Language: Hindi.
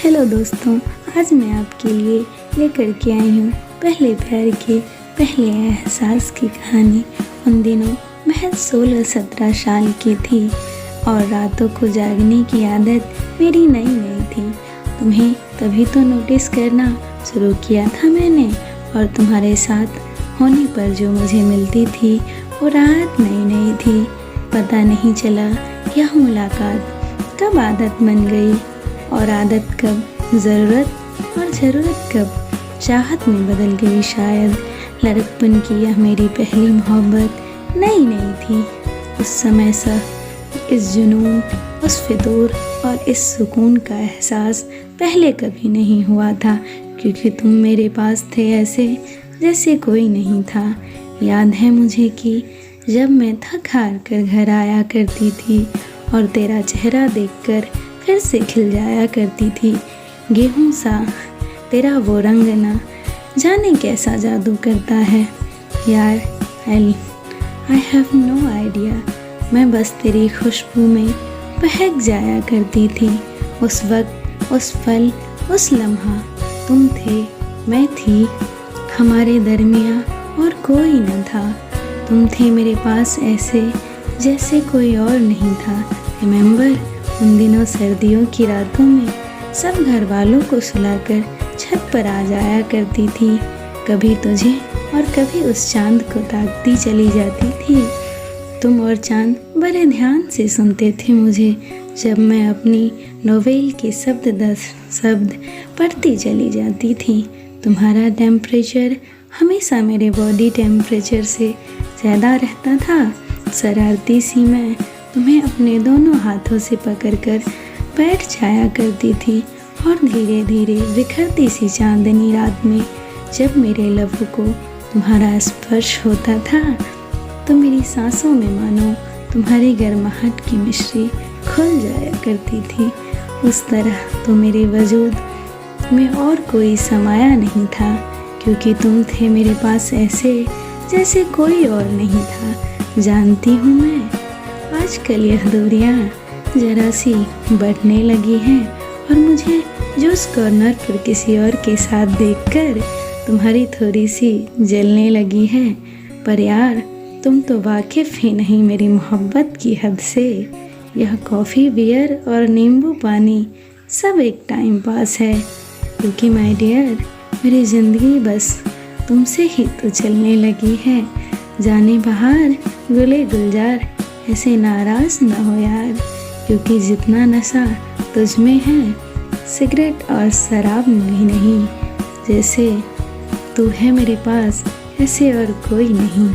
हेलो दोस्तों, आज मैं आपके लिए लेकर के आई हूँ पहले प्यार के पहले एहसास की कहानी। उन दिनों महज 16-17 साल की थी और रातों को जागने की आदत मेरी नई नई थी। तुम्हें तभी तो नोटिस करना शुरू किया था मैंने, और तुम्हारे साथ होने पर जो मुझे मिलती थी वो राहत नई नई थी। पता नहीं चला यह मुलाकात कब आदत बन गई और आदत कब ज़रूरत और ज़रूरत कब चाहत में बदल गई। शायद लड़कपन की यह मेरी पहली मोहब्बत नई नई थी। उस समय सा इस जुनून, उस फितूर और इस सुकून का एहसास पहले कभी नहीं हुआ था, क्योंकि तुम मेरे पास थे ऐसे जैसे कोई नहीं था। याद है मुझे कि जब मैं थक हार कर घर आया करती थी और तेरा चेहरा देखकर फिर से खिल जाया करती थी, गेहूं सा तेरा वो रंग ना जाने कैसा जादू करता है यार। I have no idea. मैं बस तेरी खुशबू में बहक जाया करती थी। उस वक्त, उस पल, उस लम्हा तुम थे, मैं थी, हमारे दरमियाँ और कोई न था। तुम थे मेरे पास ऐसे जैसे कोई और नहीं था। रिमेंबर उन दिनों सर्दियों की रातों में सब घर वालों को सुलाकर छत पर आ जाया करती थी। कभी तुझे और कभी उस चांद को ताकती चली जाती थी। तुम और चांद बड़े ध्यान से सुनते थे मुझे जब मैं अपनी नोवेल के शब्द पढ़ती चली जाती थी। तुम्हारा टेम्परेचर हमेशा मेरे बॉडी टेम्परेचर से ज़्यादा रहता था। शरारती सी मैं तुम्हें अपने दोनों हाथों से पकड़कर बैठ जाया करती थी, और धीरे धीरे बिखरती सी चांदनी रात में जब मेरे लबों को तुम्हारा स्पर्श होता था तो मेरी सांसों में मानो तुम्हारी गर्माहट की मिश्री खुल जाया करती थी। उस तरह तो मेरे वजूद में और कोई समाया नहीं था, क्योंकि तुम थे मेरे पास ऐसे जैसे कोई और नहीं था। जानती हूँ मैं आजकल यह दूरियाँ जरा सी बढ़ने लगी हैं, और मुझे जो उस कॉर्नर पर किसी और के साथ देखकर तुम्हारी थोड़ी सी जलने लगी है। पर यार तुम तो वाकिफ़ ही नहीं मेरी मोहब्बत की हद से। यह कॉफ़ी, बियर और नींबू पानी सब एक टाइम पास है, क्योंकि माय डियर मेरी ज़िंदगी बस तुमसे ही तो चलने लगी है। जाने बाहर गुले गुलजार ऐसे नाराज़ न हो यार, क्योंकि जितना नशा तुझ में है सिगरेट और शराब में भी नहीं। जैसे तू है मेरे पास ऐसे और कोई नहीं।